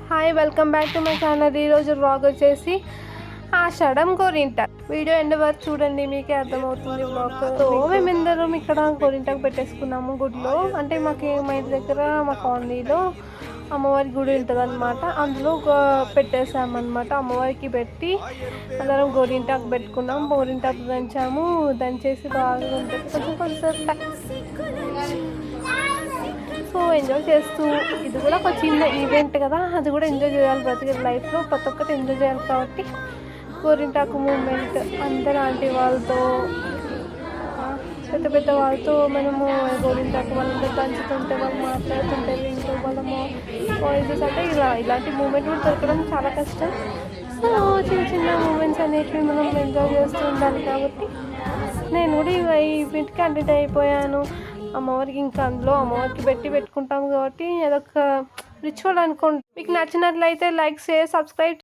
Hi, welcome back to my channel. ఈరోజు vlog వచ్చేసి ఆషాఢం గోరింటాకు. వీడియో ఎండ్ వరకు చూడండి, మీకే అర్థమవుతుంది వ్లాగ్. సో మేమందరం ఇక్కడ గోరింటాకు పెట్టేసుకున్నాము గుడిలో. అంటే మాకు మా ఇంటి దగ్గర మా కాలనీలో అమ్మవారి గుడి ఉంటుంది అనమాట. అందులో పెట్టేసామన్నమాట. అమ్మవారికి పెట్టి అందరం గోరింటాకు పెట్టుకున్నాం. గోరింటాకు దంచాము. దంచేసి బాగా ఉంటుంది కొంచెం సో ఎంజాయ్ చేస్తూ, ఇది కూడా ఒక చిన్న ఈవెంట్ కదా, అది కూడా ఎంజాయ్ చేయాలి. ప్రతి లైఫ్లో ప్రతి ఒక్కటి ఎంజాయ్ చేయాలి కాబట్టి గోరింటాకు మూమెంట్ అందరూ ఆంటీ వాళ్ళతో పెద్ద పెద్ద వాళ్ళతో మనము గోరింటాకు వాళ్ళందరూ దంచుతుంటే వాళ్ళు మాట్లాడుతుంటే ఇంట్లో వాళ్ళము వాయిసెస్ అంటే ఇలాంటి మూమెంట్ కూడా దొరకడం చాలా కష్టం. సో చిన్న చిన్న మూమెంట్స్ అనేటివి మనం ఎంజాయ్ చేస్తూ ఉండాలి. కాబట్టి నేను కూడా ఈ ఈవెంట్కి అటెండ్ అయిపోయాను. అమ్మవారికి ఇంకా అందులో అమ్మవారికి పెట్టుకుంటాం కాబట్టి అదొక రిచువల్ అనుకోండి. మీకు నచ్చినట్లయితే లైక్, షేర్, సబ్స్క్రైబ్.